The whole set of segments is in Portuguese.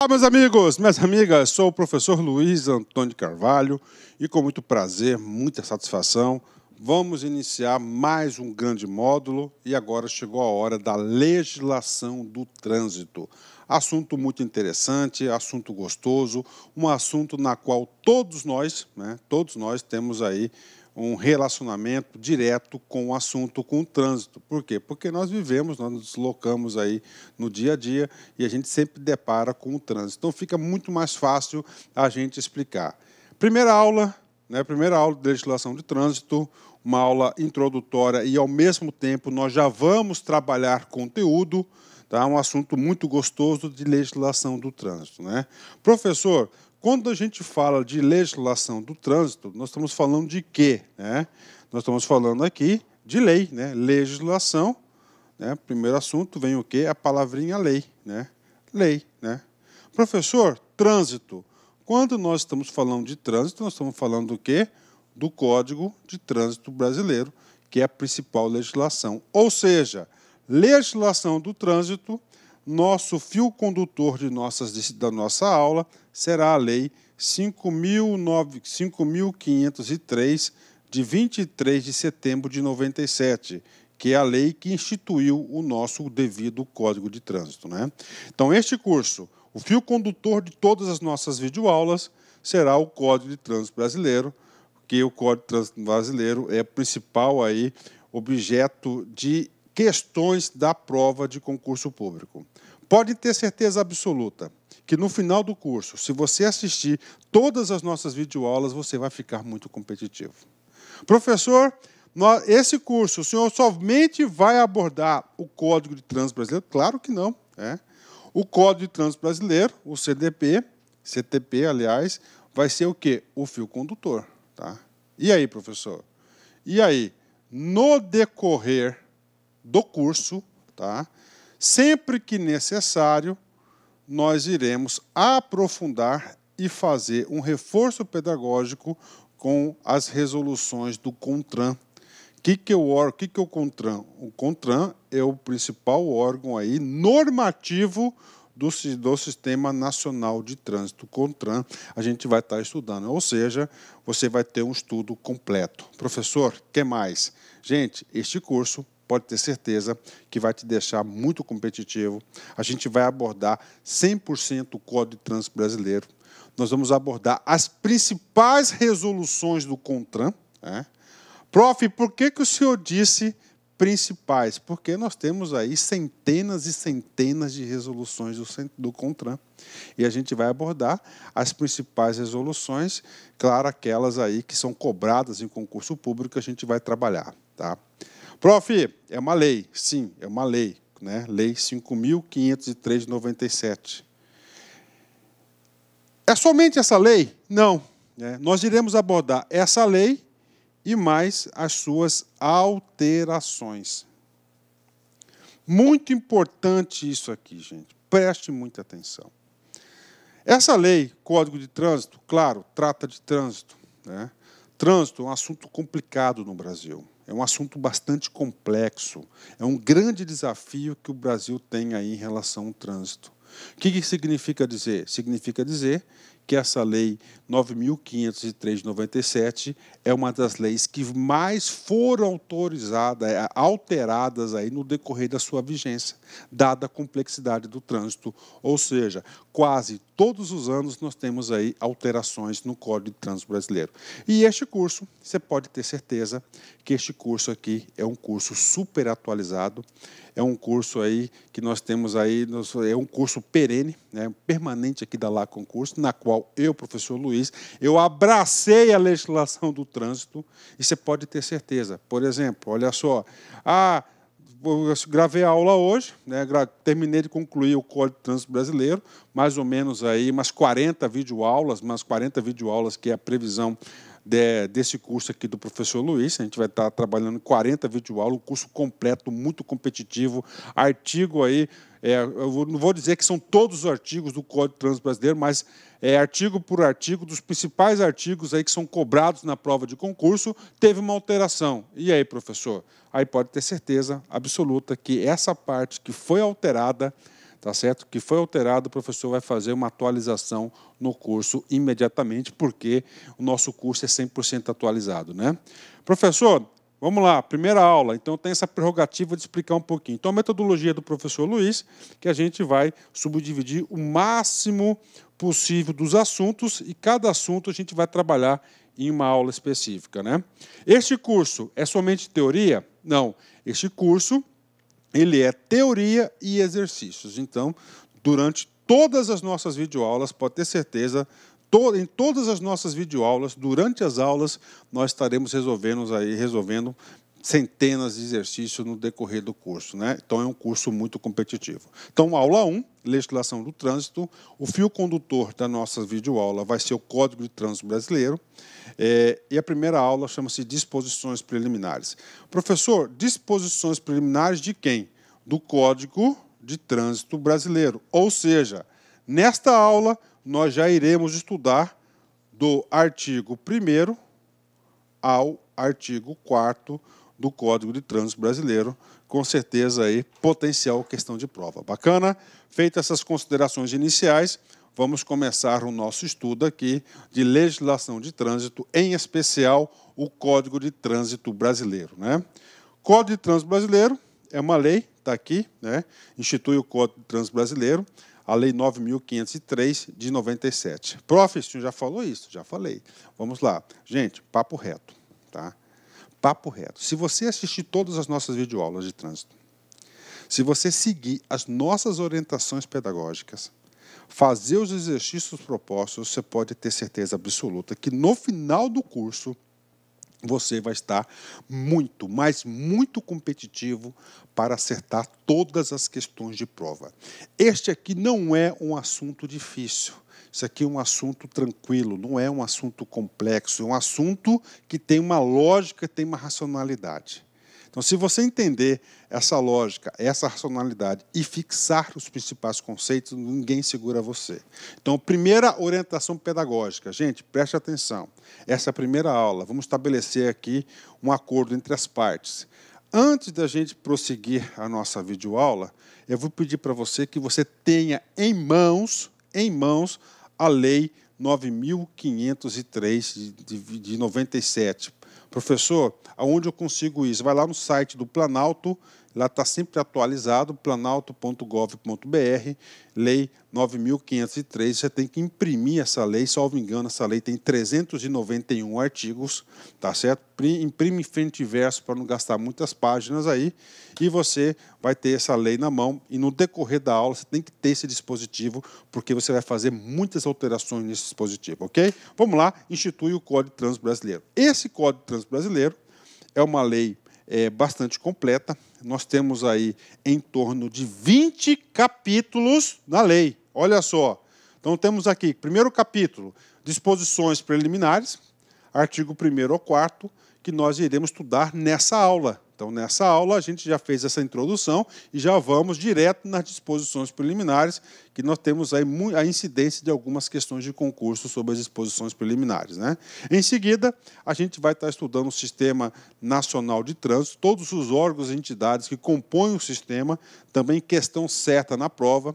Olá, meus amigos, minhas amigas, sou o professor Luiz Antônio de Carvalho e com muito prazer, muita satisfação, vamos iniciar mais um grande módulo e agora chegou a hora da legislação do trânsito. Assunto muito interessante, assunto gostoso, um assunto na qual todos nós temos aí um relacionamento direto com o assunto, com o trânsito. Por quê? Porque nós vivemos, nós nos deslocamos aí no dia a dia e a gente sempre depara com o trânsito. Então fica muito mais fácil a gente explicar. Primeira aula de legislação de trânsito, uma aula introdutória e ao mesmo tempo nós já vamos trabalhar conteúdo, tá? Um assunto muito gostoso de legislação do trânsito, né? Professor, quando a gente fala de legislação do trânsito, nós estamos falando de quê? Né? Nós estamos falando aqui de lei, né? Legislação, né? Primeiro assunto vem o quê? A palavrinha lei, né? Lei, né? Professor, trânsito. Quando nós estamos falando de trânsito, nós estamos falando do quê? Do Código de Trânsito Brasileiro, que é a principal legislação. Ou seja, legislação do trânsito, nosso fio condutor da nossa aula será a Lei 5.503, de 23 de setembro de 97, que é a lei que instituiu o nosso devido Código de Trânsito, né? Então, este curso, o fio condutor de todas as nossas videoaulas será o Código de Trânsito Brasileiro, que o Código de Trânsito Brasileiro é o principal aí objeto de questões da prova de concurso público. Pode ter certeza absoluta que no final do curso, se você assistir todas as nossas videoaulas, você vai ficar muito competitivo. Professor, esse curso, o senhor somente vai abordar o Código de Trânsito Brasileiro? Claro que não. O Código de Trânsito Brasileiro, o CTP, aliás, vai ser o quê? O fio condutor. Tá? E aí, professor? E aí, no decorrer do curso, tá? Sempre que necessário, nós iremos aprofundar e fazer um reforço pedagógico com as resoluções do CONTRAN. O que é o CONTRAN? O CONTRAN é o principal órgão aí normativo do Sistema Nacional de Trânsito, CONTRAN, a gente vai estar estudando. Ou seja, você vai ter um estudo completo. Professor, o que mais? Gente, este curso pode ter certeza que vai te deixar muito competitivo. A gente vai abordar 100% o Código de Trânsito Brasileiro. Nós vamos abordar as principais resoluções do CONTRAN. Né? Prof, por que o senhor disse principais? Porque nós temos aí centenas e centenas de resoluções do CONTRAN. E a gente vai abordar as principais resoluções, claro, aquelas aí que são cobradas em concurso público que a gente vai trabalhar. Tá? Prof, é uma lei, sim, é uma lei, né? Lei 5.503 de 97. É somente essa lei? Não. Né? Nós iremos abordar essa lei e mais as suas alterações. Muito importante isso aqui, gente. Preste muita atenção. Essa lei, Código de Trânsito, claro, trata de trânsito. Né? Trânsito é um assunto complicado no Brasil. É um assunto bastante complexo. É um grande desafio que o Brasil tem aí em relação ao trânsito. O que significa dizer? Significa dizer que essa lei 9.503 de 97 é uma das leis que mais foram alteradas aí no decorrer da sua vigência, dada a complexidade do trânsito, ou seja, quase todos os anos nós temos aí alterações no Código de Trânsito Brasileiro. E este curso, você pode ter certeza que este curso aqui é um curso super atualizado, é um curso aí que nós temos aí, é um curso perene, né, permanente aqui da Lá Concurso, na qual eu, professor Luiz, eu abracei a legislação do trânsito e você pode ter certeza. Por exemplo, olha só, eu gravei a aula hoje, né, terminei de concluir o Código de Trânsito Brasileiro, mais ou menos aí umas 40 videoaulas, que é a previsão desse curso aqui do professor Luiz. A gente vai estar trabalhando 40 videoaulas, um curso completo, muito competitivo, artigo aí, eu não vou dizer que são todos os artigos do Código de Trânsito Brasileiro, mas artigo por artigo, dos principais artigos aí que são cobrados na prova de concurso, teve uma alteração. E aí, professor? Aí pode ter certeza absoluta que essa parte que foi alterada tá certo? Que foi alterado, o professor vai fazer uma atualização no curso imediatamente, porque o nosso curso é 100% atualizado, né? Professor, vamos lá, primeira aula, então tem essa prerrogativa de explicar um pouquinho. Então, a metodologia do professor Luiz, que a gente vai subdividir o máximo possível dos assuntos, e cada assunto a gente vai trabalhar em uma aula específica, né? Este curso é somente teoria? Não, este curso ele é teoria e exercícios. Então, durante todas as nossas videoaulas, pode ter certeza, em todas as nossas videoaulas, durante as aulas, nós estaremos resolvendo centenas de exercícios no decorrer do curso, né? Então, é um curso muito competitivo. Então, aula 1, legislação do trânsito. O fio condutor da nossa videoaula vai ser o Código de Trânsito Brasileiro. E a primeira aula chama-se Disposições Preliminares. Professor, disposições preliminares de quem? Do Código de Trânsito Brasileiro. Ou seja, nesta aula, nós já iremos estudar do artigo 1º ao artigo 4º do Código de Trânsito Brasileiro, com certeza aí potencial questão de prova. Bacana? Feitas essas considerações iniciais, vamos começar o nosso estudo aqui de legislação de trânsito, em especial o Código de Trânsito Brasileiro, né? Código de Trânsito Brasileiro é uma lei, está aqui, né? Institui o Código de Trânsito Brasileiro, a Lei 9.503 de 97. Prof, o senhor já falou isso? Já falei. Vamos lá. Gente, papo reto, tá? Papo reto. Se você assistir todas as nossas videoaulas de trânsito, se você seguir as nossas orientações pedagógicas, fazer os exercícios propostos, você pode ter certeza absoluta que no final do curso você vai estar muito, mas muito competitivo para acertar todas as questões de prova. Este aqui não é um assunto difícil. Isso aqui é um assunto tranquilo, não é um assunto complexo, é um assunto que tem uma lógica, tem uma racionalidade. Então, se você entender essa lógica, essa racionalidade e fixar os principais conceitos, ninguém segura você. Então, primeira orientação pedagógica. Gente, preste atenção. Essa é a primeira aula. Vamos estabelecer aqui um acordo entre as partes. Antes da gente prosseguir a nossa videoaula, eu vou pedir para você que você tenha em mãos a Lei 9.503 de 97. Professor, aonde eu consigo isso? Vai lá no site do Planalto, lá está sempre atualizado, planalto.gov.br, Lei 9.503. Você tem que imprimir essa lei, salvo engano, essa lei tem 391 artigos, tá certo? Imprime frente e verso para não gastar muitas páginas aí, e você vai ter essa lei na mão, e no decorrer da aula você tem que ter esse dispositivo, porque você vai fazer muitas alterações nesse dispositivo, ok? Vamos lá, institui o Código de Trânsito Brasileiro. Esse Código de Trânsito Brasileiro é uma lei bastante completa. Nós temos aí em torno de 20 capítulos na lei. Olha só. Então, temos aqui, primeiro capítulo, disposições preliminares, artigo 1º ao 4º, que nós iremos estudar nessa aula. Então, nessa aula, a gente já fez essa introdução e já vamos direto nas disposições preliminares, que nós temos aí a incidência de algumas questões de concurso sobre as disposições preliminares, né? Em seguida, a gente vai estar estudando o Sistema Nacional de Trânsito, todos os órgãos e entidades que compõem o sistema, também questão certa na prova.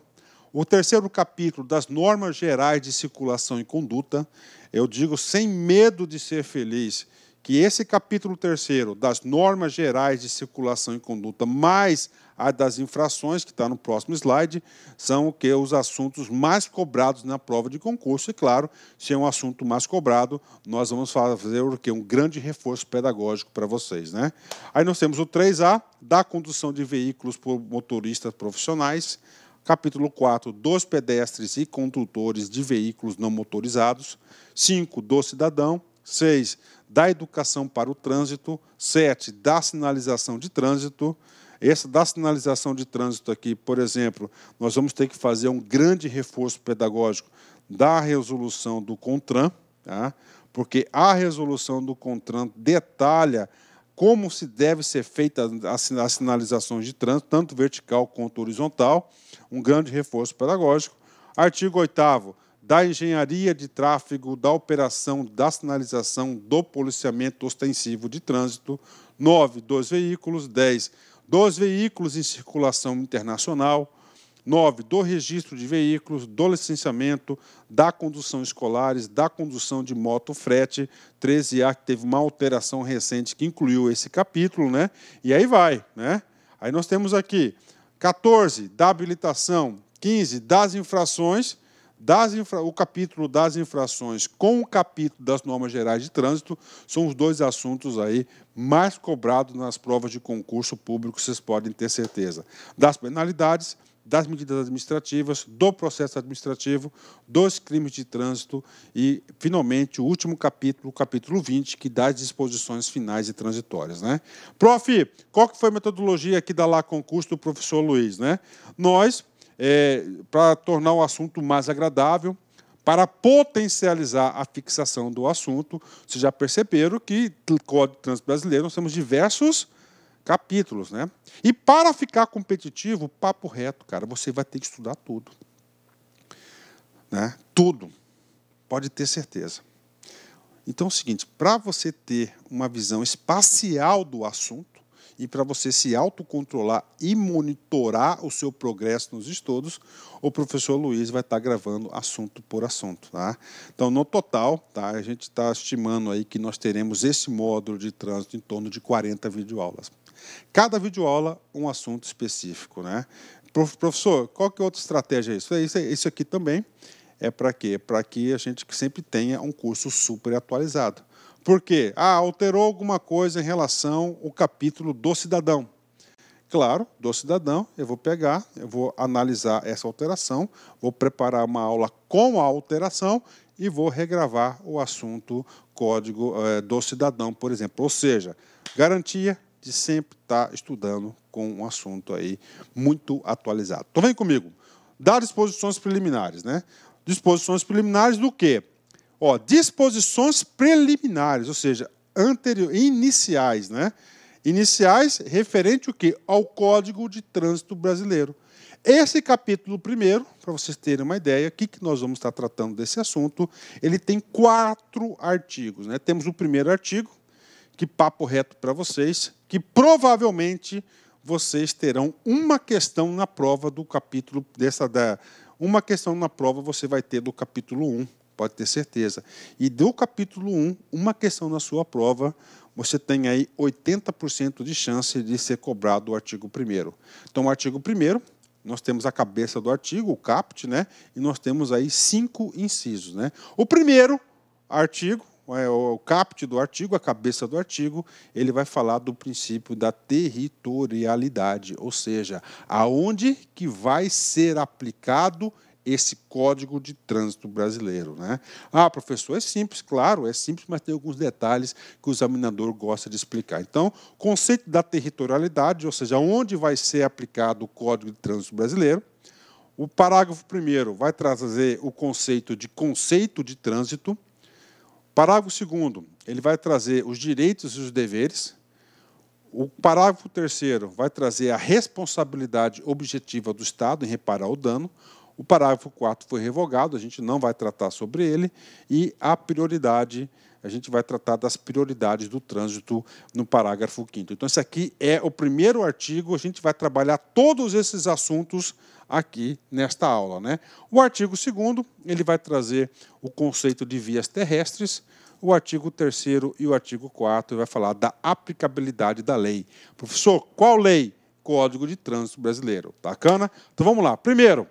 O terceiro capítulo das normas gerais de circulação e conduta, eu digo sem medo de ser feliz, que esse capítulo 3º das normas gerais de circulação e conduta, mais a das infrações, que está no próximo slide, são os assuntos mais cobrados na prova de concurso. E, claro, se é um assunto mais cobrado, nós vamos fazer o quê? Um grande reforço pedagógico para vocês, né? Aí nós temos o 3A, da condução de veículos por motoristas profissionais, capítulo 4, dos pedestres e condutores de veículos não motorizados, 5, do cidadão, 6, da educação para o trânsito, 7, da sinalização de trânsito. Essa da sinalização de trânsito aqui, por exemplo, nós vamos ter que fazer um grande reforço pedagógico da resolução do CONTRAN, tá? Porque a resolução do CONTRAN detalha como se deve ser feita a sinalização de trânsito, tanto vertical quanto horizontal, um grande reforço pedagógico. Artigo 8º, da engenharia de tráfego, da operação, da sinalização, do policiamento ostensivo de trânsito. 9, dos veículos. 10, dos veículos em circulação internacional. 9, do registro de veículos, do licenciamento, da condução escolares, da condução de moto frete. 13A, que teve uma alteração recente que incluiu esse capítulo, né? E aí vai, né? Aí nós temos aqui 14, da habilitação, 15, das infrações, o capítulo das infrações com o capítulo das normas gerais de trânsito são os dois assuntos aí mais cobrados nas provas de concurso público, vocês podem ter certeza. Das penalidades, das medidas administrativas, do processo administrativo, dos crimes de trânsito e, finalmente, o último capítulo, o capítulo 20, que dá as disposições finais e transitórias, né? Prof, qual que foi a metodologia aqui da Lá Concurso do professor Luiz, né? Nós, para tornar o assunto mais agradável, para potencializar a fixação do assunto, vocês já perceberam que no Código de Trânsito Brasileiro nós temos diversos capítulos, né? E para ficar competitivo, papo reto, cara, você vai ter que estudar tudo. Né? Tudo. Pode ter certeza. Então é o seguinte, para você ter uma visão espacial do assunto e para você se autocontrolar e monitorar o seu progresso nos estudos, o professor Luiz vai estar gravando assunto por assunto. Tá? Então, no total, tá, a gente está estimando aí que nós teremos esse módulo de trânsito em torno de 40 videoaulas. Cada videoaula, um assunto específico. Né? Professor, qual que é outra estratégia? Isso aqui também é para quê? Para que a gente sempre tenha um curso super atualizado. Por quê? Alterou alguma coisa em relação ao capítulo do cidadão. Claro, do cidadão, eu vou pegar, eu vou analisar essa alteração, vou preparar uma aula com a alteração e vou regravar o assunto código do cidadão, por exemplo. Ou seja, garantia de sempre estar estudando com um assunto aí muito atualizado. Então, vem comigo. Dar disposições preliminares, né? Disposições preliminares do quê? Disposições preliminares, ou seja, iniciais, né? Iniciais referente o quê? Ao Código de Trânsito Brasileiro. Esse capítulo primeiro, para vocês terem uma ideia, o que nós vamos estar tratando desse assunto, ele tem 4 artigos. Né? Temos o primeiro artigo, que papo reto para vocês, que provavelmente vocês terão uma questão na prova do capítulo uma questão na prova você vai ter do capítulo 1, pode ter certeza. E do capítulo 1, uma questão na sua prova, você tem aí 80% de chance de ser cobrado o artigo 1º. Então, o artigo 1º, nós temos a cabeça do artigo, o caput, né? E nós temos aí 5 incisos. Né? O primeiro artigo, o caput do artigo, a cabeça do artigo, ele vai falar do princípio da territorialidade, ou seja, aonde que vai ser aplicado esse Código de Trânsito Brasileiro. Né? Professor, é simples, claro, é simples, mas tem alguns detalhes que o examinador gosta de explicar. Então, conceito da territorialidade, ou seja, onde vai ser aplicado o Código de Trânsito Brasileiro. O parágrafo 1º vai trazer o conceito de trânsito. Parágrafo 2º, ele vai trazer os direitos e os deveres. O parágrafo 3º vai trazer a responsabilidade objetiva do Estado em reparar o dano. O parágrafo 4º foi revogado, a gente não vai tratar sobre ele. E a prioridade, a gente vai tratar das prioridades do trânsito no parágrafo 5º. Então, esse aqui é o primeiro artigo, a gente vai trabalhar todos esses assuntos aqui nesta aula. Né? O artigo 2º, ele vai trazer o conceito de vias terrestres. O artigo 3º e o artigo 4º vai falar da aplicabilidade da lei. Professor, qual lei? Código de Trânsito Brasileiro. Bacana? Então, vamos lá. Primeiro,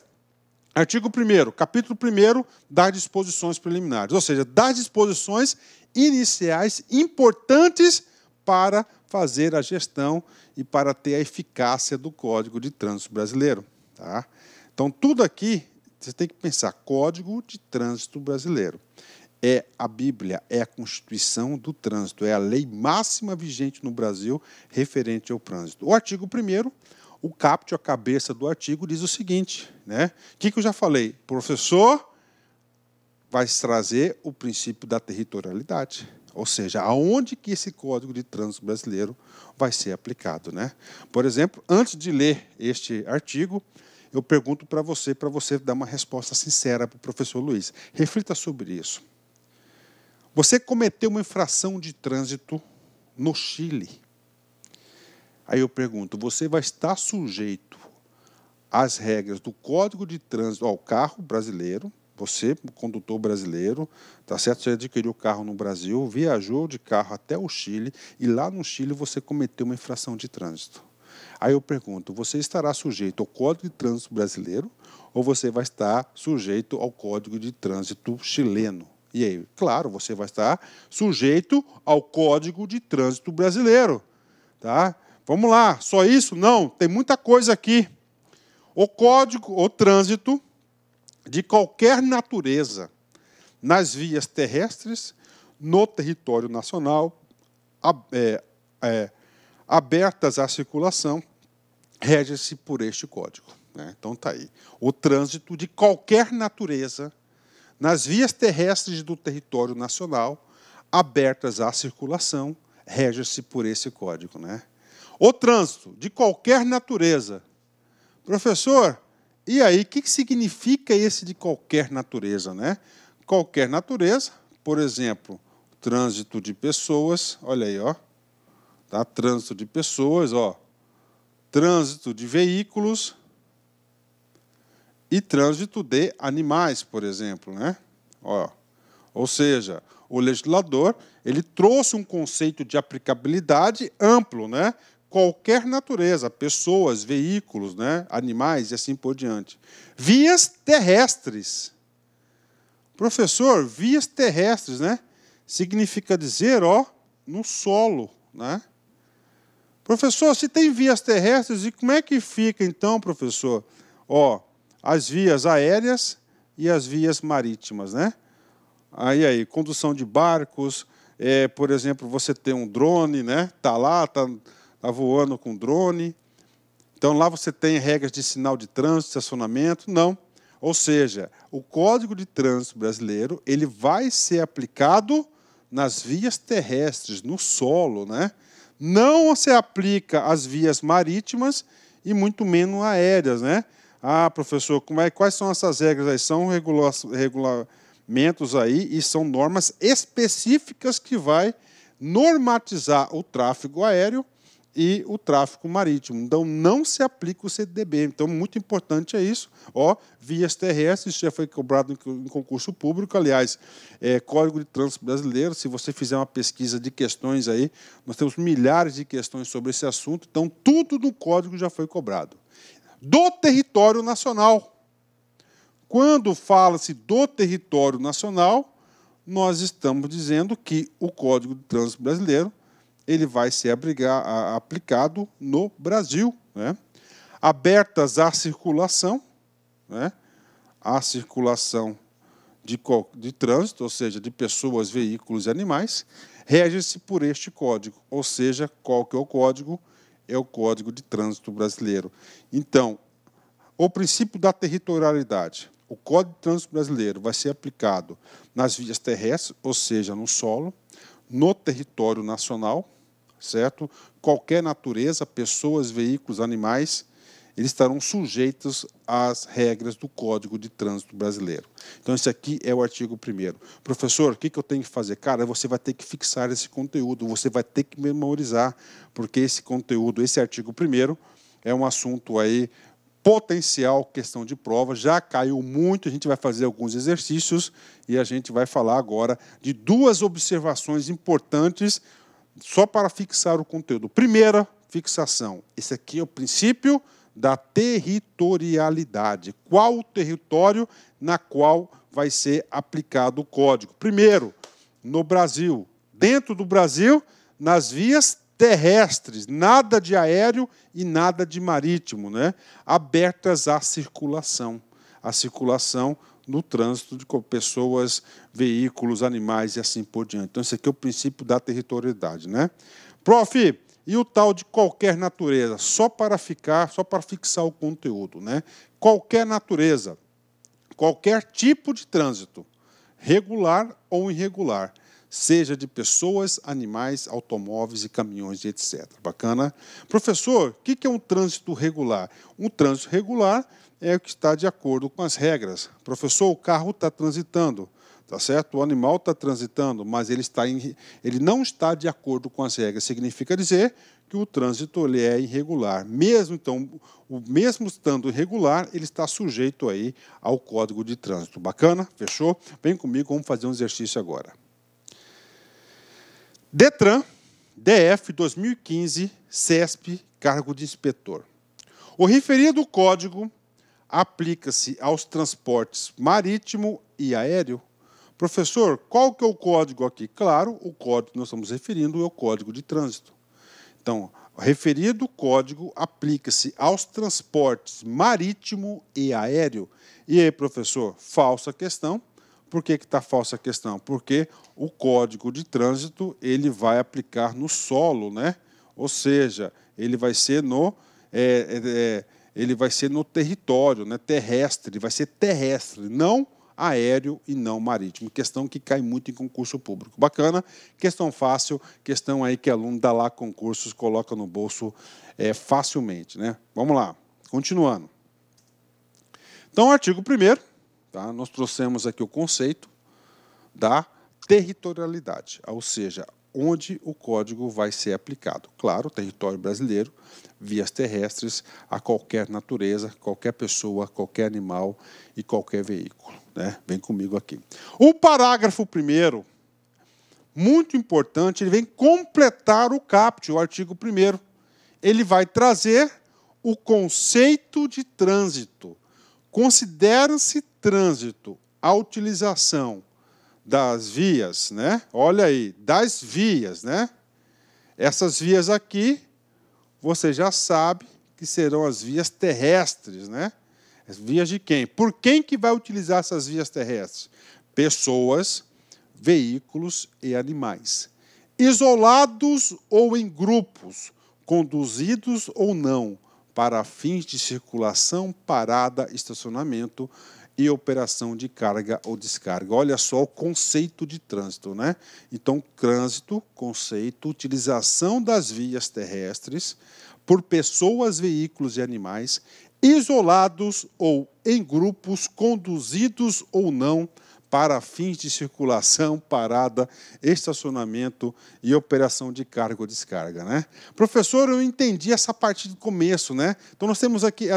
artigo 1º, capítulo 1º das disposições preliminares, ou seja, das disposições iniciais importantes para fazer a gestão e para ter a eficácia do Código de Trânsito Brasileiro. Tá? Então, tudo aqui, você tem que pensar, Código de Trânsito Brasileiro. É a Bíblia, é a Constituição do Trânsito, é a lei máxima vigente no Brasil referente ao trânsito. O artigo 1º, o caput, a cabeça do artigo, diz o seguinte, né? O que eu já falei? O professor vai trazer o princípio da territorialidade, ou seja, aonde que esse Código de Trânsito Brasileiro vai ser aplicado. Né? Por exemplo, antes de ler este artigo, eu pergunto para você dar uma resposta sincera para o professor Luiz. Reflita sobre isso. Você cometeu uma infração de trânsito no Chile. Aí eu pergunto, você vai estar sujeito as regras do Código de Trânsito ao carro brasileiro. Você, condutor brasileiro, tá certo? Você adquiriu o carro no Brasil, viajou de carro até o Chile e lá no Chile você cometeu uma infração de trânsito. Aí eu pergunto, você estará sujeito ao Código de Trânsito brasileiro ou você vai estar sujeito ao Código de Trânsito chileno? E aí, claro, você vai estar sujeito ao Código de Trânsito brasileiro. Tá? Vamos lá, só isso? Não, tem muita coisa aqui. O trânsito de qualquer natureza nas vias terrestres, no território nacional, abertas à circulação, rege-se por este código. Né? Então, está aí. O trânsito de qualquer natureza nas vias terrestres do território nacional, abertas à circulação, rege-se por esse código. Né? O trânsito de qualquer natureza. Professor, e aí, o que significa esse de qualquer natureza? Né? Qualquer natureza, por exemplo, trânsito de pessoas, olha aí, ó, tá? Trânsito de pessoas, ó, trânsito de veículos e trânsito de animais, por exemplo. Né? Ó, ou seja, o legislador ele trouxe um conceito de aplicabilidade amplo, né? Qualquer natureza, pessoas, veículos, né? Animais e assim por diante. Vias terrestres. Professor, vias terrestres, né? Significa dizer, ó, no solo, né? Professor, se tem vias terrestres, e como é que fica então, professor? Ó, as vias aéreas e as vias marítimas, né? Aí, condução de barcos, por exemplo, você tem um drone, né? Tá lá, tá voando com drone. Então, lá você tem regras de sinal de trânsito, estacionamento. Não. Ou seja, o Código de Trânsito brasileiro ele vai ser aplicado nas vias terrestres, no solo. Né? Não se aplica às vias marítimas e muito menos aéreas. Né? Ah, professor, quais são essas regras aí? São regulamentos aí e são normas específicas que vai normatizar o tráfego aéreo e o tráfego marítimo. Então, não se aplica o CDB. Então, muito importante é isso. Ó, vias terrestres, isso já foi cobrado em concurso público. Aliás, Código de Trânsito Brasileiro, se você fizer uma pesquisa de questões aí, nós temos milhares de questões sobre esse assunto. Então, tudo no Código já foi cobrado. Do território nacional. Quando fala-se do território nacional, nós estamos dizendo que o Código de Trânsito Brasileiro ele vai ser aplicado no Brasil. Né? Abertas à circulação, né? À circulação de trânsito, ou seja, de pessoas, veículos e animais, rege-se por este código. Ou seja, qual que é o código? É o Código de Trânsito Brasileiro. Então, o princípio da territorialidade. O Código de Trânsito Brasileiro vai ser aplicado nas vias terrestres, ou seja, no solo, no território nacional, certo? Qualquer natureza, pessoas, veículos, animais, eles estarão sujeitos às regras do Código de Trânsito Brasileiro. Então, esse aqui é o artigo 1º. Professor, o que eu tenho que fazer? Cara, você vai ter que fixar esse conteúdo, você vai ter que memorizar, porque esse conteúdo, esse artigo 1º, é um assunto aí potencial questão de prova, já caiu muito, a gente vai fazer alguns exercícios e a gente vai falar agora de duas observações importantes só para fixar o conteúdo. Primeira fixação, esse aqui é o princípio da territorialidade. Qual o território na qual vai ser aplicado o código? Primeiro, no Brasil. Dentro do Brasil, nas vias terrestres, nada de aéreo e nada de marítimo, né? Abertas à circulação. A circulação no trânsito de pessoas, veículos, animais e assim por diante. Então, esse aqui é o princípio da territorialidade. Né? Prof, e o tal de qualquer natureza? Só para fixar o conteúdo. Né? Qualquer natureza, qualquer tipo de trânsito, regular ou irregular, seja de pessoas, animais, automóveis e caminhões, etc. Bacana? Professor, o que é um trânsito regular? Um trânsito regular é o que está de acordo com as regras. Professor, o carro está transitando. tá certo? O animal está transitando, mas ele não está de acordo com as regras. Significa dizer que o trânsito ele é irregular. Mesmo estando irregular, ele está sujeito aí ao Código de Trânsito. Bacana? Fechou? Vem comigo, vamos fazer um exercício agora. DETRAN, DF 2015, CESP, cargo de inspetor. O referido código aplica-se aos transportes marítimo e aéreo. Professor, qual que é o código aqui? Claro, o código que nós estamos referindo é o Código de Trânsito. Então, o referido código aplica-se aos transportes marítimo e aéreo. E aí, professor, falsa questão. Por que está falsa a questão? Porque o Código de Trânsito ele vai aplicar no solo, né? Ou seja, ele vai ser no território, né? Terrestre, vai ser terrestre, não aéreo e não marítimo. Questão que cai muito em concurso público. Bacana, questão fácil, questão aí que aluno dá lá concursos, coloca no bolso facilmente, né? Vamos lá, continuando. Então, artigo 1º, tá? Nós trouxemos aqui o conceito da territorialidade, ou seja, onde o código vai ser aplicado. Claro, território brasileiro, vias terrestres, a qualquer natureza, qualquer pessoa, qualquer animal e qualquer veículo, né? Vem comigo aqui. O parágrafo 1º, muito importante, ele vem completar o caput, o artigo 1º. Ele vai trazer o conceito de trânsito. Considera-se trânsito a utilização das vias, né? Olha aí, das vias, né? Essas vias aqui, você já sabe que serão as vias terrestres, né? As vias de quem? Por quem que vai utilizar essas vias terrestres? Pessoas, veículos e animais. Isolados ou em grupos, conduzidos ou não, para fins de circulação, parada, estacionamento e operação de carga ou descarga. Olha só o conceito de trânsito, né? Então, trânsito, conceito, utilização das vias terrestres por pessoas, veículos e animais, isolados ou em grupos, conduzidos ou não, para fins de circulação, parada, estacionamento e operação de carga ou descarga, né? Professor, eu entendi essa parte do começo, né? Então, nós temos aqui,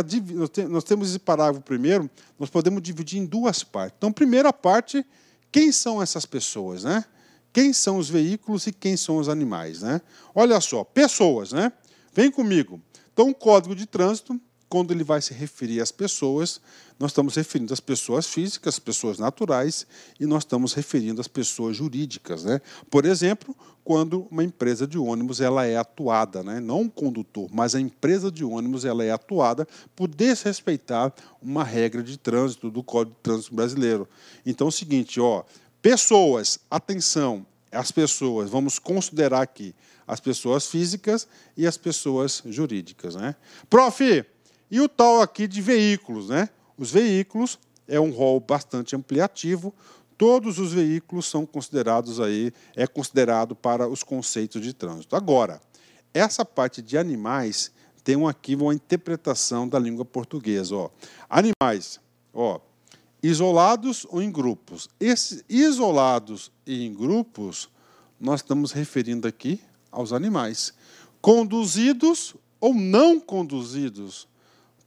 nós temos esse parágrafo primeiro, nós podemos dividir em duas partes. Então, primeira parte, quem são essas pessoas, né? Quem são os veículos e quem são os animais, né? Olha só, pessoas, né? Vem comigo. Então, o Código de Trânsito, quando ele vai se referir às pessoas, nós estamos referindo às pessoas físicas, pessoas naturais, e nós estamos referindo às pessoas jurídicas, né? Por exemplo, quando uma empresa de ônibus ela é atuada, né? Não um condutor, mas a empresa de ônibus ela é atuada por desrespeitar uma regra de trânsito do Código de Trânsito brasileiro. Então é o seguinte, ó, pessoas, atenção, as pessoas, vamos considerar aqui as pessoas físicas e as pessoas jurídicas, né? Prof, e o tal aqui de veículos, né? Os veículos é um rol bastante ampliativo. Todos os veículos são considerados aí, é considerado para os conceitos de trânsito. Agora, essa parte de animais tem aqui uma interpretação da língua portuguesa. Ó. Animais, ó, isolados ou em grupos. Esses isolados e em grupos, nós estamos referindo aqui aos animais. Conduzidos ou não conduzidos,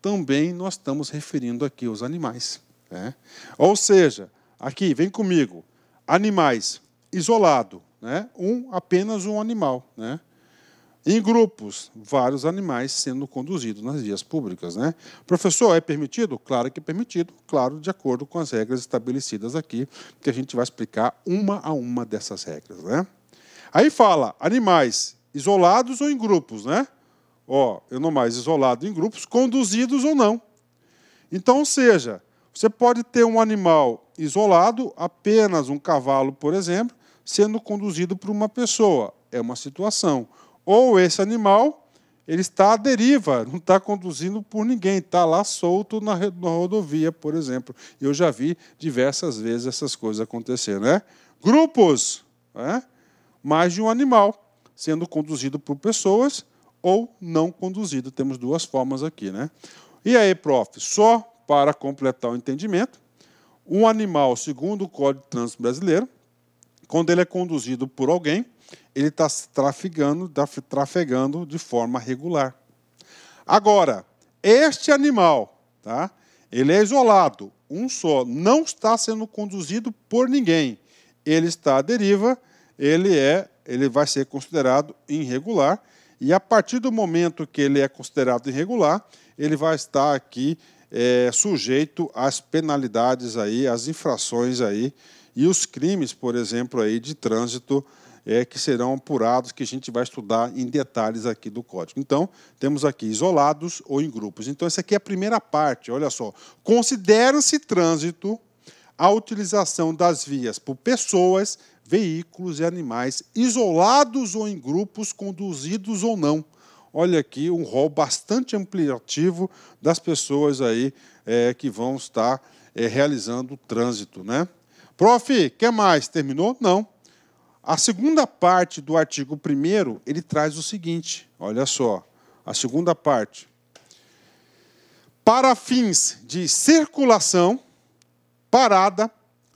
também nós estamos referindo aqui aos animais, né? Ou seja, aqui, vem comigo, animais, isolado, né? Apenas um animal, né? Em grupos, vários animais sendo conduzidos nas vias públicas, né? Professor, é permitido? Claro que é permitido, claro, de acordo com as regras estabelecidas aqui, que a gente vai explicar uma a uma dessas regras, né? Aí fala, animais isolados ou em grupos, né? Ó, eu não mais isolado em grupos, conduzidos ou não. Então, ou seja, você pode ter um animal isolado, apenas um cavalo, por exemplo, sendo conduzido por uma pessoa. É uma situação. Ou esse animal ele está à deriva, não está conduzindo por ninguém, está lá solto na rodovia, por exemplo. Eu já vi diversas vezes essas coisas acontecer, né? Grupos, né? Mais de um animal sendo conduzido por pessoas ou não conduzido. Temos duas formas aqui, né? E aí, prof, só para completar o entendimento, Um animal, segundo o Código de Trânsito Brasileiro, quando ele é conduzido por alguém, ele está trafegando de forma regular. Agora, este animal, tá? Ele é isolado, um só, não está sendo conduzido por ninguém. Ele está à deriva, ele vai ser considerado irregular, e a partir do momento que ele é considerado irregular, ele vai estar aqui sujeito às penalidades aí, às infrações aí, e os crimes, por exemplo, aí de trânsito que serão apurados, que a gente vai estudar em detalhes aqui do Código. Então, temos aqui isolados ou em grupos. Então, essa aqui é a primeira parte, olha só. Considera-se trânsito a utilização das vias por pessoas, veículos e animais, isolados ou em grupos, conduzidos ou não. Olha aqui um rol bastante ampliativo das pessoas aí que vão estar realizando o trânsito, né? Prof, quer mais? Terminou? Não. A segunda parte do artigo 1º, ele traz o seguinte, olha só, a segunda parte. Para fins de circulação, parada,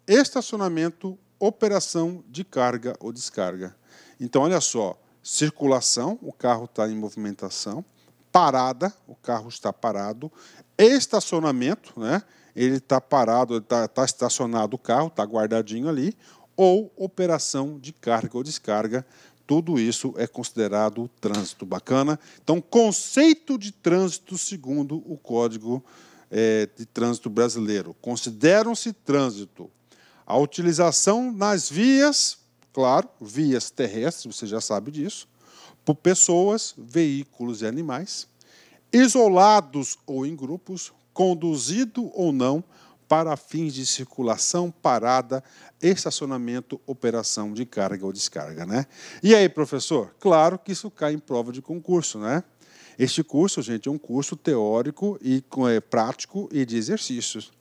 estacionamento, operação de carga ou descarga. Então, olha só, circulação, o carro está em movimentação, parada, o carro está parado, estacionamento, né? Ele está parado, está estacionado o carro, está guardadinho ali, ou operação de carga ou descarga, tudo isso é considerado trânsito. Bacana? Então, conceito de trânsito segundo o Código de Trânsito Brasileiro. Consideram-se trânsito a utilização nas vias, claro, vias terrestres, você já sabe disso, por pessoas, veículos e animais, isolados ou em grupos, conduzido ou não, para fins de circulação, parada, estacionamento, operação de carga ou descarga, né? E aí, professor? Claro que isso cai em prova de concurso, né? Este curso, gente, é um curso teórico e prático e de exercícios.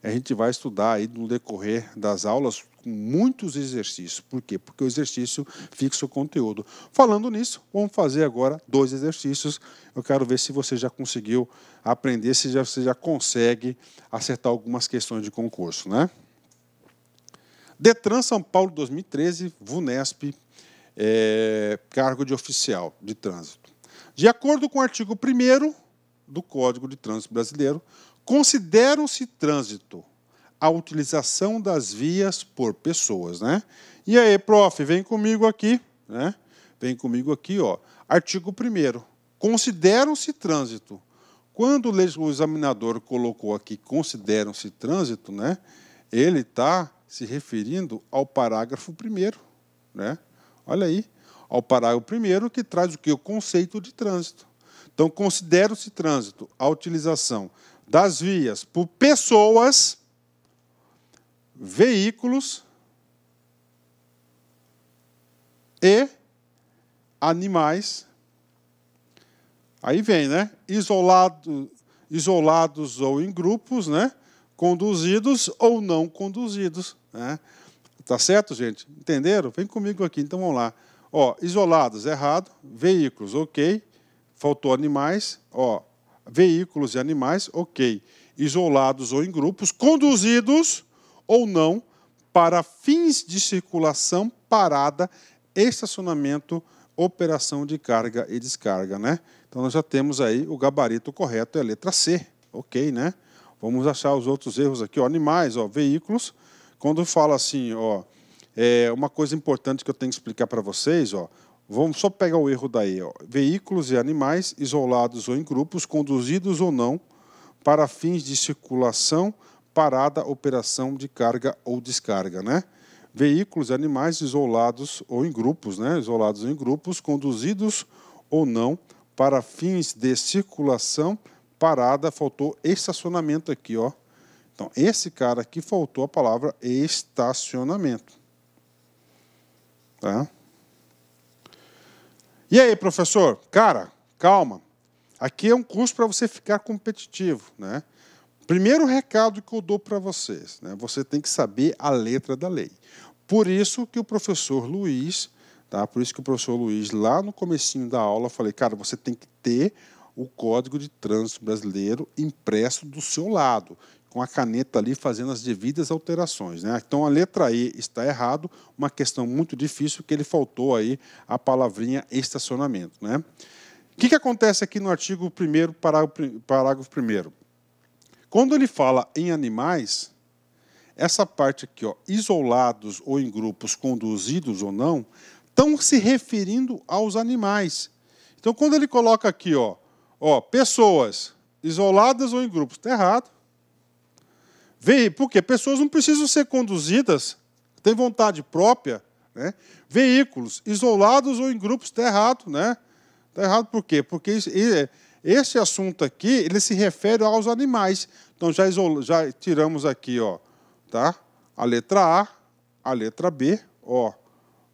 A gente vai estudar aí no decorrer das aulas com muitos exercícios. Por quê? Porque o exercício fixa o conteúdo. Falando nisso, vamos fazer agora 2 exercícios. Eu quero ver se você já conseguiu aprender, se você já consegue acertar algumas questões de concurso, né? Detran São Paulo 2013, VUNESP, cargo de oficial de trânsito. De acordo com o artigo 1º do Código de Trânsito Brasileiro, consideram-se trânsito a utilização das vias por pessoas, né? E aí, prof, vem comigo aqui, né? Vem comigo aqui, ó. Artigo 1º. Consideram-se trânsito. Quando o examinador colocou aqui consideram-se trânsito, né? Ele está se referindo ao parágrafo 1º, né? Olha aí, ao parágrafo 1º que traz o quê? O conceito de trânsito. Então, considera-se trânsito a utilização das vias por pessoas, veículos e animais. Aí vem, né? Isolados ou em grupos, né? Conduzidos ou não conduzidos, né? Tá certo, gente? Entenderam? Vem comigo aqui, então vamos lá. Ó, isolados, errado. Veículos, ok. Faltou animais, ó. Veículos e animais, ok. Isolados ou em grupos, conduzidos ou não, para fins de circulação, parada, estacionamento, operação de carga e descarga, né? Então, nós já temos aí o gabarito correto, é a letra C, ok, né? Vamos achar os outros erros aqui, ó. Animais, ó, veículos. Quando fala assim, ó, uma coisa importante que eu tenho que explicar para vocês, ó, vamos só pegar o erro daí, ó. Veículos e animais isolados ou em grupos, conduzidos ou não, para fins de circulação, parada, operação de carga ou descarga, né? Veículos e animais isolados ou em grupos, né? Isolados ou em grupos, conduzidos ou não, para fins de circulação, parada, faltou estacionamento aqui, ó. Então, esse cara aqui faltou a palavra estacionamento. Tá? E aí, professor? Cara, calma. Aqui é um curso para você ficar competitivo, né? Primeiro recado que eu dou para vocês, né? Você tem que saber a letra da lei. Por isso que o professor Luiz, tá? Por isso que o professor Luiz, lá no comecinho da aula, eu falei, cara, você tem que ter o Código de Trânsito Brasileiro impresso do seu lado. com a caneta ali fazendo as devidas alterações, né? Então a letra E está errado, uma questão muito difícil que ele faltou aí a palavrinha estacionamento, né? O que acontece aqui no artigo 1º, parágrafo 1º? Quando ele fala em animais, essa parte aqui, ó, isolados ou em grupos, conduzidos ou não, estão se referindo aos animais. Então, quando ele coloca aqui, ó, pessoas isoladas ou em grupos, está errado. Por quê? Pessoas não precisam ser conduzidas, têm vontade própria, né? Veículos isolados ou em grupos, está errado, né? Está errado por quê? Porque esse assunto aqui, ele se refere aos animais. Então, já tiramos aqui, ó, tá? A letra A, a letra B,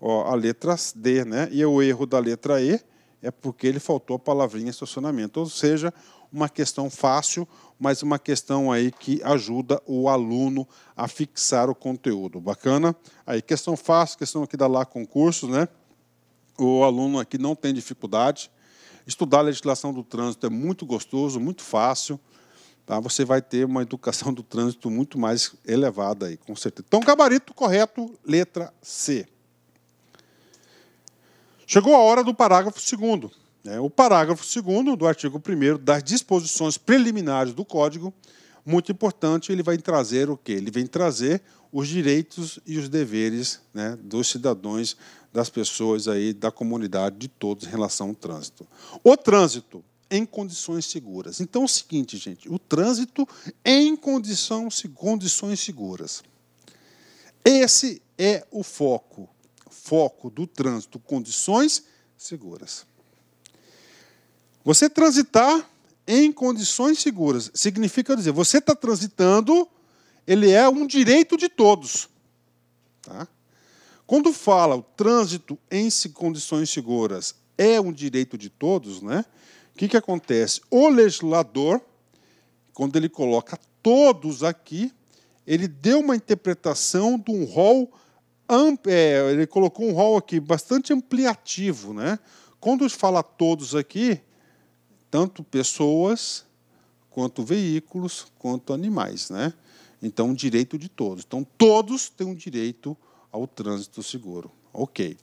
a letra D, né? E o erro da letra E é porque ele faltou a palavrinha estacionamento. Ou seja, uma questão fácil, mas uma questão aí que ajuda o aluno a fixar o conteúdo. Bacana? Aí, questão fácil, questão aqui da Lá Concursos, né? O aluno aqui não tem dificuldade. Estudar a legislação do trânsito é muito gostoso, muito fácil. Tá? Você vai ter uma educação do trânsito muito mais elevada aí, com certeza. Então, gabarito correto, letra C. Chegou a hora do parágrafo 2º. O parágrafo 2º do artigo 1º das disposições preliminares do Código, muito importante, ele vai trazer o quê? Ele vem trazer os direitos e os deveres, né, dos cidadãos, das pessoas aí, da comunidade, de todos em relação ao trânsito. O trânsito em condições seguras. Então, é o seguinte, gente, o trânsito em condições seguras. Esse é o foco do trânsito, condições seguras. Você transitar em condições seguras significa dizer, você está transitando, ele é um direito de todos. Tá? Quando fala o trânsito em condições seguras é um direito de todos, né? O que acontece? O legislador, quando ele coloca todos aqui, ele deu uma interpretação de um rol, ele colocou um rol aqui bastante ampliativo, né? Quando fala todos aqui, tanto pessoas, quanto veículos, quanto animais, né? Então, um direito de todos. Então, todos têm um direito ao trânsito seguro. Ok.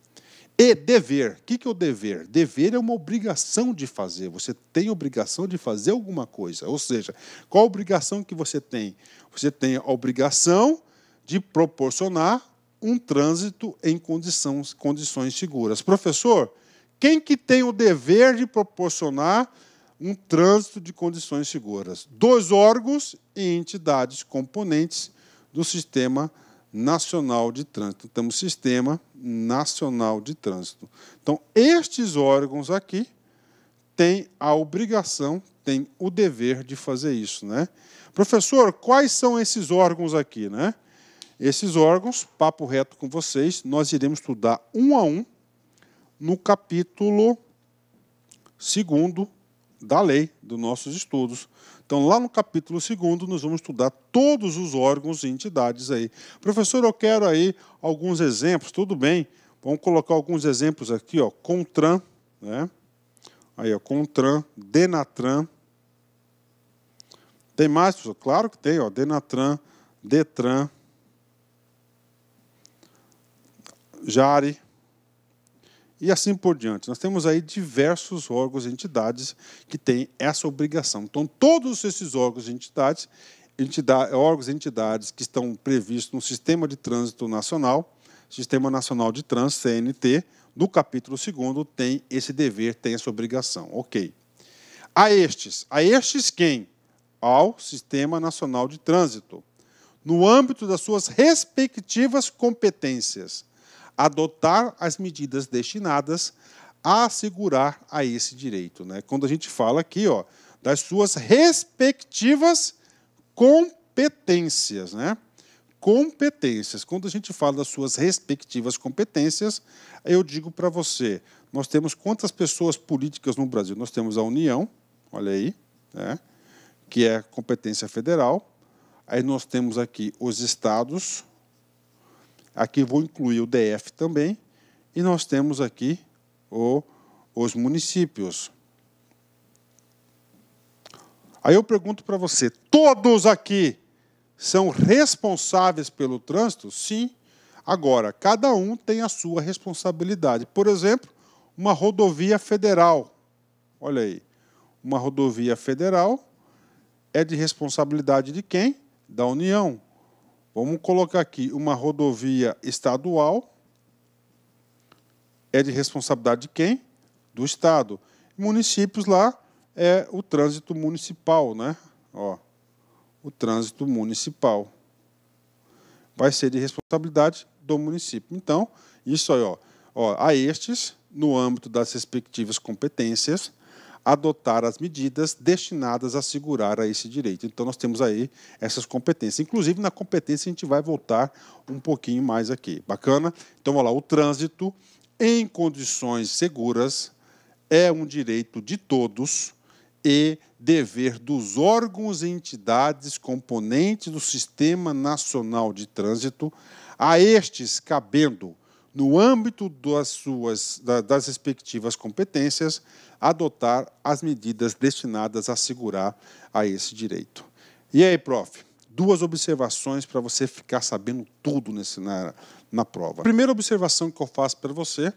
E dever. O que é o dever? Dever é uma obrigação de fazer. Você tem a obrigação de fazer alguma coisa. Ou seja, qual a obrigação que você tem? Você tem a obrigação de proporcionar um trânsito em condições seguras. Professor, quem que tem o dever de proporcionar um trânsito de condições seguras? 2 órgãos e entidades componentes do Sistema Nacional de Trânsito. Temos Sistema Nacional de Trânsito. Então, estes órgãos aqui têm a obrigação, têm o dever de fazer isso, né? Professor, quais são esses órgãos aqui, né? Esses órgãos, papo reto com vocês, nós iremos estudar um a um no capítulo 2º da lei dos nossos estudos. Então, lá no capítulo 2º, nós vamos estudar todos os órgãos e entidades aí. Professor, eu quero aí alguns exemplos, tudo bem. Vamos colocar alguns exemplos aqui, ó. CONTRAN, né? Aí, ó, CONTRAN, DENATRAN. Tem mais, professor? Claro que tem, ó. DENATRAN, DETRAN, JARE, e assim por diante. Nós temos aí diversos órgãos e entidades que têm essa obrigação. Então, todos esses órgãos e entidades que estão previstos no Sistema de Trânsito Nacional, Sistema Nacional de Trânsito, CNT, no capítulo 2º, tem esse dever, tem essa obrigação. Ok. A estes quem? Ao Sistema Nacional de Trânsito, no âmbito das suas respectivas competências, adotar as medidas destinadas a assegurar a esse direito, né? Quando a gente fala aqui, ó, das suas respectivas competências, né? Competências. Quando a gente fala das suas respectivas competências, eu digo para você, nós temos quantas pessoas políticas no Brasil? Nós temos a União, olha aí, né? Que é competência federal. Aí nós temos aqui os estados. Aqui vou incluir o DF também. E nós temos aqui os municípios. Aí eu pergunto para você, todos aqui são responsáveis pelo trânsito? Sim. Agora, cada um tem a sua responsabilidade. Por exemplo, uma rodovia federal. Olha aí. Uma rodovia federal é de responsabilidade de quem? Da União. Vamos colocar aqui uma rodovia estadual é de responsabilidade de quem? Do Estado. Municípios lá é o trânsito municipal, né? Ó, o trânsito municipal vai ser de responsabilidade do município. Então, isso aí, a estes, no âmbito das respectivas competências, adotar as medidas destinadas a assegurar a esse direito. Então, nós temos aí essas competências. Inclusive, na competência, a gente vai voltar um pouquinho mais aqui. Bacana? Então, vamos lá. O trânsito em condições seguras é um direito de todos e dever dos órgãos e entidades componentes do Sistema Nacional de Trânsito, a estes cabendo, no âmbito das respectivas competências, adotar as medidas destinadas a assegurar a esse direito. E aí, prof, duas observações para você ficar sabendo tudo na prova. A primeira observação que eu faço para você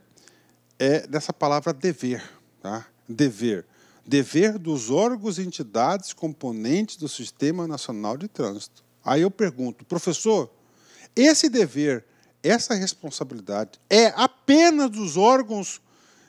é dessa palavra dever. Tá? Dever. Dever dos órgãos e entidades componentes do Sistema Nacional de Trânsito. Aí eu pergunto, professor, esse dever, essa responsabilidade é apenas dos órgãos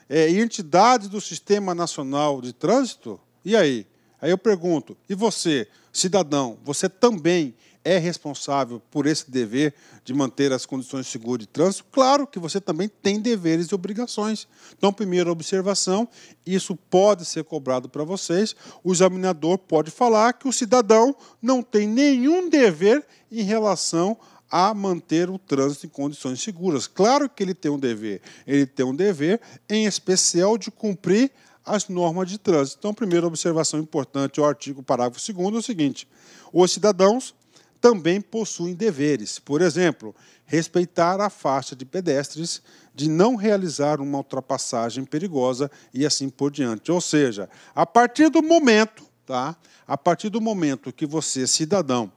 e entidades do Sistema Nacional de Trânsito? E aí? Aí eu pergunto, e você, cidadão, você também é responsável por esse dever de manter as condições seguras de trânsito? Claro que você também tem deveres e obrigações. Então, primeira observação, isso pode ser cobrado para vocês. O examinador pode falar que o cidadão não tem nenhum dever em relação a manter o trânsito em condições seguras. Claro que ele tem um dever. Ele tem um dever, em especial, de cumprir as normas de trânsito. Então, primeira observação importante, o artigo parágrafo 2º é o seguinte: os cidadãos também possuem deveres. Por exemplo, respeitar a faixa de pedestres, de não realizar uma ultrapassagem perigosa e assim por diante. Ou seja, a partir do momento, tá? A partir do momento que você, cidadão,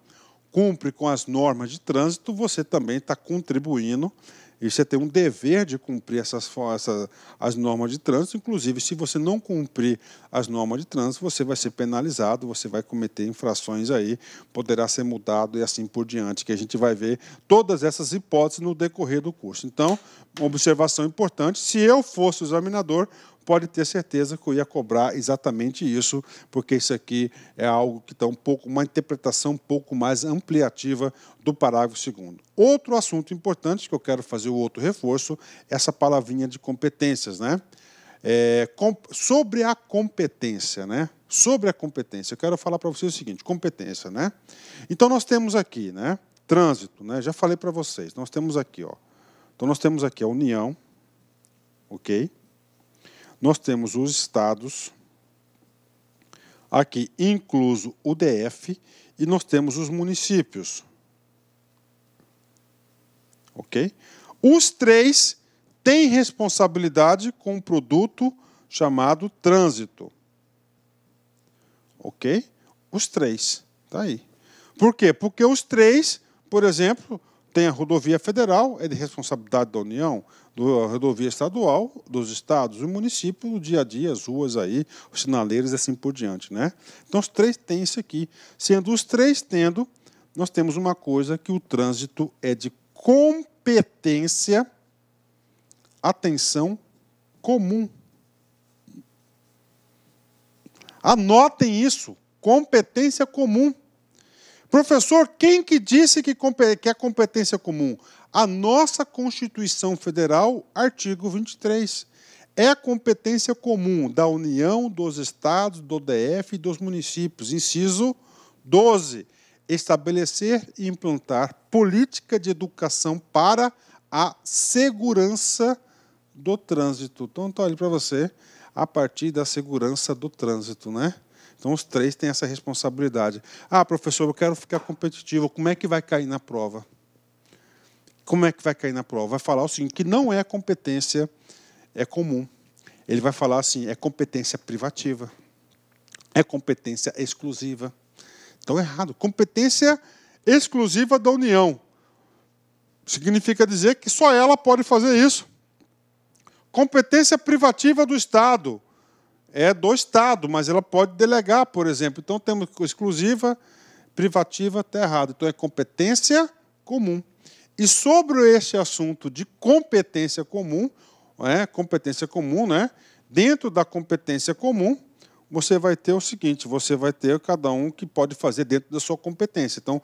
cumpre com as normas de trânsito, você também está contribuindo e você tem um dever de cumprir as normas de trânsito. Inclusive, se você não cumprir as normas de trânsito, você vai ser penalizado, você vai cometer infrações aí, poderá ser mudado e assim por diante, que a gente vai ver todas essas hipóteses no decorrer do curso. Então, uma observação importante, se eu fosse o examinador, pode ter certeza que eu ia cobrar exatamente isso, porque isso aqui é algo que está uma interpretação um pouco mais ampliativa do parágrafo 2º. Outro assunto importante que eu quero fazer o outro reforço, essa palavrinha de competências, né? Sobre a competência, né? Sobre a competência, eu quero falar para vocês o seguinte: competência, né? Então nós temos aqui, né? Trânsito, né? Já falei para vocês. Nós temos aqui, Então nós temos aqui a União, ok? Nós temos os estados, aqui incluso o DF, e nós temos os municípios. Ok? Os três têm responsabilidade com um produto chamado trânsito. Ok? Os três. Está aí. Por quê? Porque os três, por exemplo, tem a rodovia federal, é de responsabilidade da União, a rodovia estadual, dos estados, o município, no dia a dia, as ruas aí, os sinaleiros e assim por diante, né? Então, os três têm isso aqui. Sendo os três tendo, nós temos uma coisa que o trânsito é de competência, atenção, comum. Anotem isso, competência comum. Professor, quem que disse que é competência comum? A nossa Constituição Federal, artigo 23. É a competência comum da União, dos Estados, do DF e dos municípios. Inciso 12. Estabelecer e implantar política de educação para a segurança do trânsito. Então, estou ali para você, a partir da segurança do trânsito, né? Então, os três têm essa responsabilidade. Ah, professor, eu quero ficar competitivo. Como é que vai cair na prova? Como é que vai cair na prova? Vai falar o seguinte, que não é competência comum. Ele vai falar assim, é competência privativa. É competência exclusiva. Então, errado. Competência exclusiva da União. Significa dizer que só ela pode fazer isso. Competência privativa do Estado. É do Estado, mas ela pode delegar, por exemplo. Então, temos exclusiva, privativa, está errado. Então, é competência comum. E sobre este assunto de competência comum, dentro da competência comum, você vai ter o seguinte, você vai ter cada um que pode fazer dentro da sua competência. Então,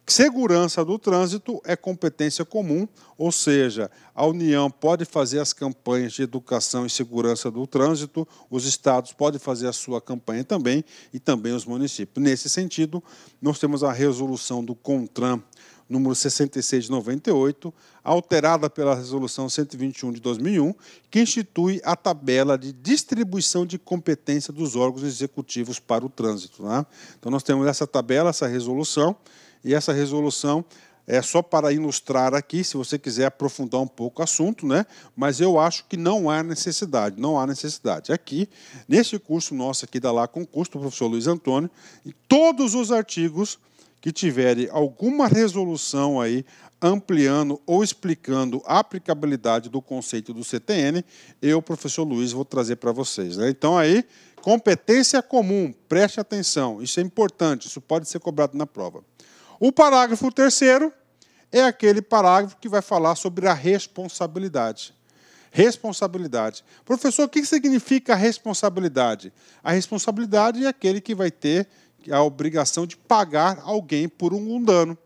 segurança do trânsito é competência comum, ou seja, a União pode fazer as campanhas de educação e segurança do trânsito, os estados podem fazer a sua campanha também, e também os municípios. Nesse sentido, nós temos a resolução do CONTRAN, número 66 de 98, alterada pela Resolução 121 de 2001, que institui a tabela de distribuição de competência dos órgãos executivos para o trânsito. Né? Então, nós temos essa tabela, essa resolução, e essa resolução é só para ilustrar aqui, se você quiser aprofundar um pouco o assunto, né? Mas eu acho que não há necessidade, Aqui, nesse curso nosso aqui da Lá Concurso, do professor Luiz Antônio, em todos os artigos que tiverem alguma resolução aí ampliando ou explicando a aplicabilidade do conceito do CTN, eu, professor Luiz, vou trazer para vocês. Né? Então, aí, competência comum, preste atenção, isso é importante, isso pode ser cobrado na prova. O parágrafo 3º é aquele parágrafo que vai falar sobre a responsabilidade. Responsabilidade. Professor, o que significa responsabilidade? A responsabilidade é aquele que vai ter a obrigação de pagar alguém por um dano.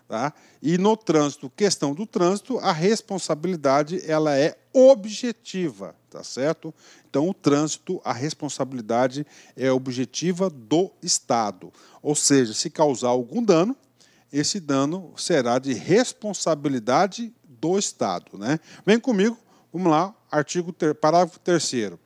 Tá? E no trânsito, questão do trânsito, a responsabilidade ela é objetiva, tá certo? Então, o trânsito, a responsabilidade é objetiva do Estado. Ou seja, se causar algum dano, esse dano será de responsabilidade do Estado. Né? Vem comigo, vamos lá, parágrafo 3º.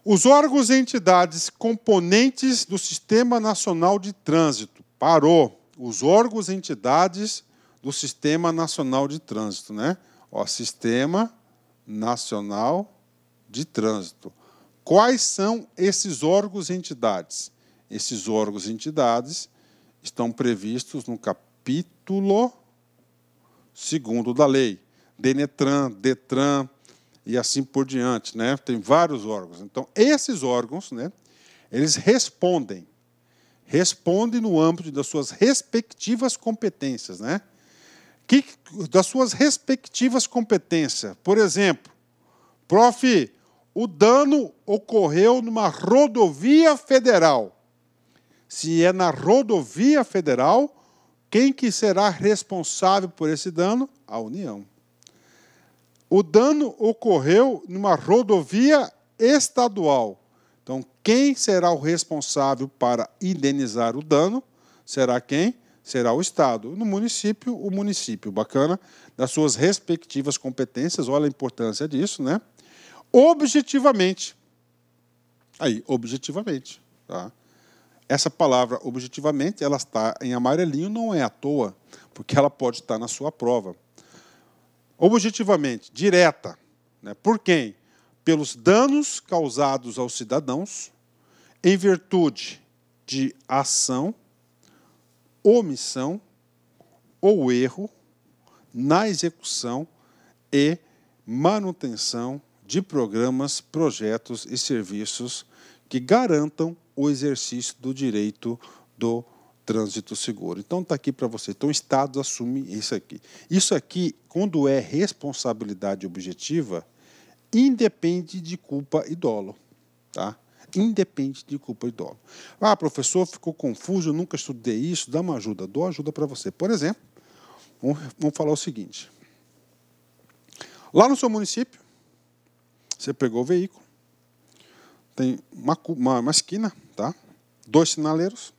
Os órgãos e entidades componentes do Sistema Nacional de Trânsito. Parou. Os órgãos e entidades do Sistema Nacional de Trânsito. Né? Ó, Sistema Nacional de Trânsito. Quais são esses órgãos e entidades? Esses órgãos e entidades estão previstos no capítulo 2º da lei. Denetran, Detran, e assim por diante, né? Tem vários órgãos. Então, esses órgãos, né, eles respondem no âmbito das suas respectivas competências. Né? Das suas respectivas competências. Por exemplo, prof, o dano ocorreu numa rodovia federal. Se é na rodovia federal, quem que será responsável por esse dano? A União. O dano ocorreu numa rodovia estadual. Então, quem será o responsável para indenizar o dano? Será quem? Será o Estado. No município, o município. Bacana? Das suas respectivas competências, olha a importância disso, né? Objetivamente. Aí, objetivamente. Tá? Essa palavra, objetivamente, ela está em amarelinho, não é à toa, porque ela pode estar na sua prova. Objetivamente, direta. Né? Por quem? Pelos danos causados aos cidadãos em virtude de ação, omissão ou erro na execução e manutenção de programas, projetos e serviços que garantam o exercício do direito do trânsito seguro. Então, está aqui para você. Então, o Estado assume isso aqui. Isso aqui, quando é responsabilidade objetiva, independe de culpa e dolo. Tá? Independe de culpa e dolo. Ah, professor, ficou confuso, eu nunca estudei isso, dá uma ajuda. Dou ajuda para você. Por exemplo, vamos falar o seguinte. Lá no seu município, você pegou o veículo, tem uma esquina, tá? 2 sinaleiros.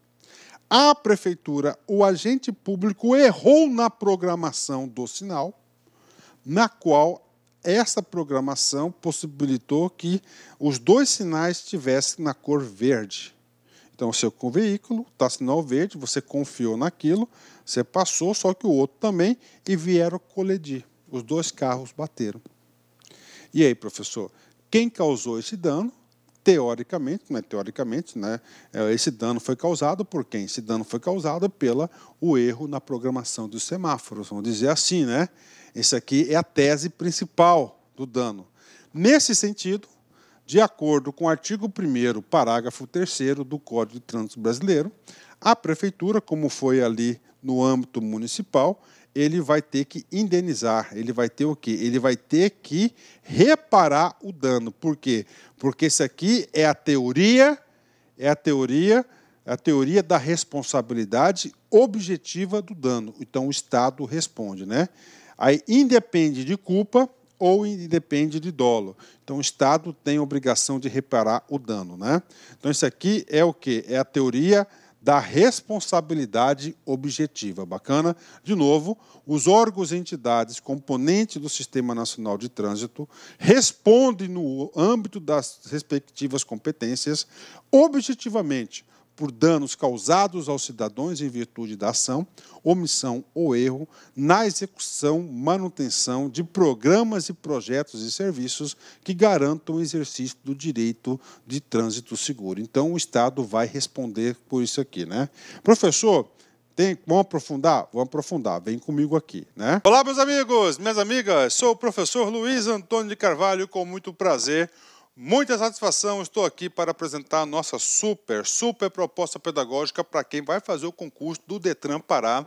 A prefeitura, o agente público, errou na programação do sinal, na qual essa programação possibilitou que os 2 sinais estivessem na cor verde. Então, o seu veículo está sinal verde, você confiou naquilo, você passou, só que o outro também, e vieram colidir. Os 2 carros bateram. E aí, professor, quem causou esse dano teoricamente, não é teoricamente, né, esse dano foi causado por quem? Esse dano foi causado pelo erro na programação dos semáforos, vamos dizer assim, né? Esse aqui é a tese principal do dano. Nesse sentido, de acordo com o artigo 1º, parágrafo 3º do Código de Trânsito Brasileiro, a Prefeitura, como foi ali no âmbito municipal, ele vai ter que indenizar, ele vai ter o quê? Ele vai ter que reparar o dano. Por quê? Porque isso aqui é a teoria da responsabilidade objetiva do dano. Então, o Estado responde, né? Aí, independe de culpa ou independe de dolo. Então, o Estado tem a obrigação de reparar o dano, né? Então, isso aqui é o quê? É a teoria da responsabilidade objetiva. Bacana? De novo, os órgãos e entidades componentes do Sistema Nacional de Trânsito respondem no âmbito das respectivas competências objetivamente por danos causados aos cidadãos em virtude da ação, omissão ou erro na execução, manutenção de programas e projetos e serviços que garantam o exercício do direito de trânsito seguro. Então, o Estado vai responder por isso aqui, né? Professor, vamos aprofundar? Vamos aprofundar, vem comigo aqui, né? Olá, meus amigos, minhas amigas, sou o professor Luiz Antônio de Carvalho, com muito prazer, muita satisfação, estou aqui para apresentar a nossa super proposta pedagógica para quem vai fazer o concurso do Detran Pará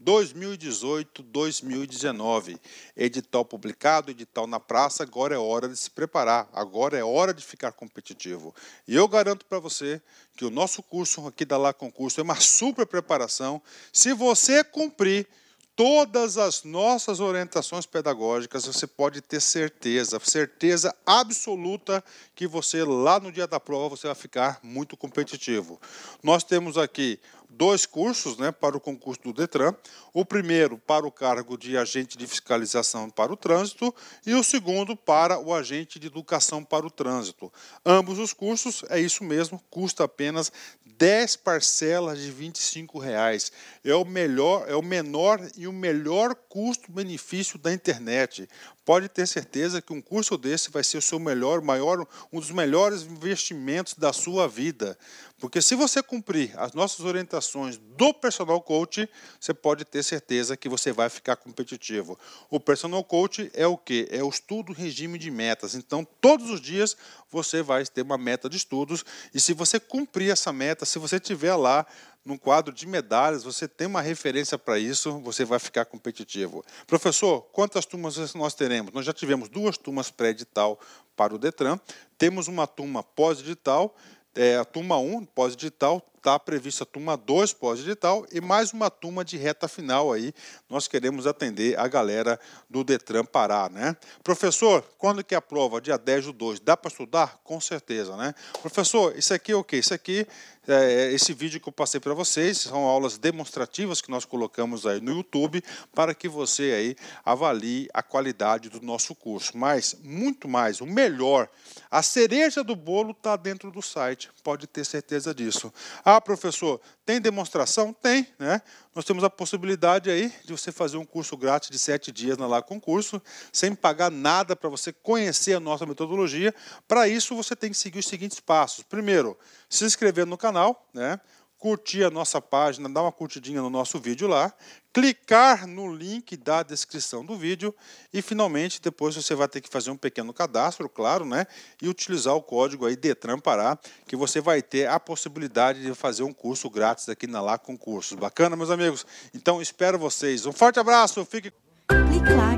2018-2019. Edital publicado, edital na praça, agora é hora de se preparar, agora é hora de ficar competitivo. E eu garanto para você que o nosso curso aqui da Lá Concurso é uma super preparação. Se você cumprir todas as nossas orientações pedagógicas, você pode ter certeza absoluta que você, lá no dia da prova, você vai ficar muito competitivo. Nós temos aqui 2 cursos, né, para o concurso do Detran. O primeiro para o cargo de agente de fiscalização para o trânsito e o segundo para o agente de educação para o trânsito. Ambos os cursos, é isso mesmo, custa apenas 10 parcelas de R$ 25,00. É o menor e o melhor custo-benefício da internet. Pode ter certeza que um curso desse vai ser o seu um dos melhores investimentos da sua vida. Porque se você cumprir as nossas orientações do Personal Coach, você pode ter certeza que você vai ficar competitivo. O Personal Coach é o quê? É o estudo regime de metas. Então, todos os dias você vai ter uma meta de estudos e se você cumprir essa meta, se você tiver lá num quadro de medalhas, você tem uma referência para isso, você vai ficar competitivo. Professor, quantas turmas nós teremos? Nós já tivemos 2 turmas pré-edital para o Detran, temos uma turma pós-edital, a turma 1, pós-edital, está prevista a turma 2, pós-edital, e mais uma turma de reta final aí. Nós queremos atender a galera do Detran Pará, né? Professor, quando que é a prova? Dia 10/2. Dá para estudar? Com certeza, né? Professor, isso aqui é o quê? Isso aqui esse vídeo que eu passei para vocês são aulas demonstrativas que nós colocamos aí no YouTube para que você aí avalie a qualidade do nosso curso. Mas, muito mais, o melhor, a cereja do bolo está dentro do site, pode ter certeza disso. Ah, professor, tem demonstração? Tem, né? Nós temos a possibilidade aí de você fazer um curso grátis de 7 dias na Lá Concurso, sem pagar nada para você conhecer a nossa metodologia. Para isso, você tem que seguir os seguintes passos. Primeiro, se inscrever no canal, né? Curtir a nossa página, dar uma curtidinha no nosso vídeo lá, clicar no link da descrição do vídeo e, finalmente, depois você vai ter que fazer um pequeno cadastro, claro, né? E utilizar o código aí Detran Pará, que você vai ter a possibilidade de fazer um curso grátis aqui na Lá Concursos. Bacana, meus amigos? Então, espero vocês. Um forte abraço, fique... Clique lá.